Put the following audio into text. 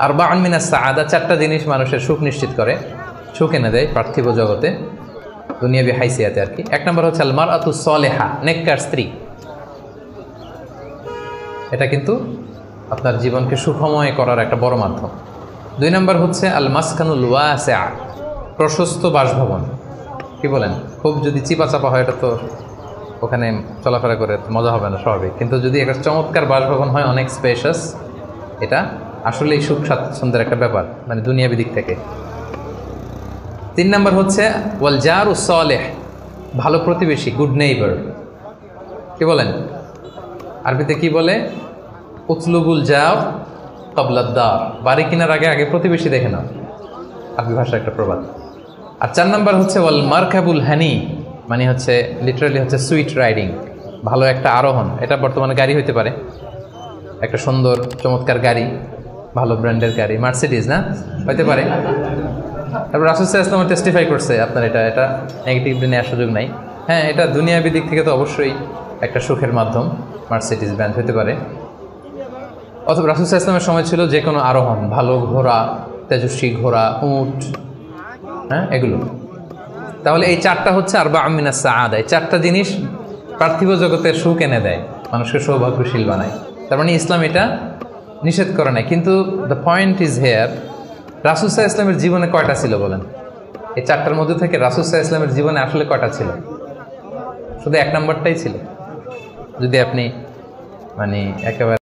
আরবাউন মিনাস সাআদা, চারটা জিনিস মানুষের সুখ নিশ্চিত করে, সুখ এনে দেয় পার্থিব জগতে, দুনিয়াবি হাইসিয়াতে আর কি। এক নম্বর হচ্ছে আল মারআতু সালেহা, নেককার স্ত্রী। এটা কিন্তু আপনার জীবনকে সুখময় করার একটা বড় মাধ্যম। দুই নম্বর হচ্ছে আল মাসকানুল ওয়াসিআ, প্রশস্ত বাসভবন। কি বলেন, খুব যদি চিপা চাপা হয় এটা তো ওখানে চলাফেরা করে মজা হবে না, স্বাভাবিক। কিন্তু যদি একটা চমৎকার বাসভবন হয়, অনেক স্পেশাস, এটা আসলেই সুখ স্বাচ্ছন্দ্যের একটা ব্যাপার, মানে দুনিয়াবি দিক থেকে। তিন নম্বর হচ্ছে ওয়াল জারুস সালেহ, ভালো প্রতিবেশী, গুড নেইবার। কি বলেন, আরবিতে কি বলে, উতলুবুল জার ক্বাবলাদ দার, বাড়ি কেনার আগে আগে প্রতিবেশী দেখে নাও, আরবি ভাষার একটা প্রবাদ। আর চার নম্বর হচ্ছে ওয়াল মারকাবুল হানি, মানে হচ্ছে লিটারালি হচ্ছে সুইট রাইডিং, ভালো একটা আরোহণ। এটা বর্তমানে গাড়ি হইতে পারে, একটা সুন্দর চমৎকার গাড়ি, ভালো ব্র্যান্ডের গাড়ি, মার্সিডিজ না হইতে পারে। তারপর রাসূল সাল্লাল্লাহু আলাইহি ওয়াসাল্লাম টেস্টিফাই করছে আপনার এটা নেগেটিভলি নেওয়ার সুযোগ নাই। হ্যাঁ, এটা দুনিয়াবি দিক থেকে তো অবশ্যই একটা সুখের মাধ্যম, মার্সিডিজ ব্র্যান্ড হতে পারে। অথবা রাসূল সাল্লাল্লাহু আলাইহি ওয়াসাল্লামের সময় ছিল যে কোনো আরোহণ, ভালো ঘোড়া, তেজস্বী ঘোড়া, উট, হ্যাঁ এগুলো। তাহলে এই চারটা হচ্ছে আরবাউন মিনাস সাআদা, এই চারটা জিনিস পার্থিব জগতের সুখ এনে দেয়, মানুষকে সৌভাগ্যশীল বানায়। তার মানে ইসলাম এটা নিষেধ করে নাই। কিন্তু দ্য পয়েন্ট ইজ হেয়ার, রাসূল সাল্লাল্লাহু আলাইহি ওয়াসাল্লামের জীবনে কয়টা ছিল বলেন? এই চারটার মধ্যে থেকে রাসূল সাল্লাল্লাহু আলাইহি ওয়াসাল্লামের জীবনে আসলে কয়টা ছিল? শুধু এক নম্বরটাই ছিল। যদি আপনি মানে একেবারে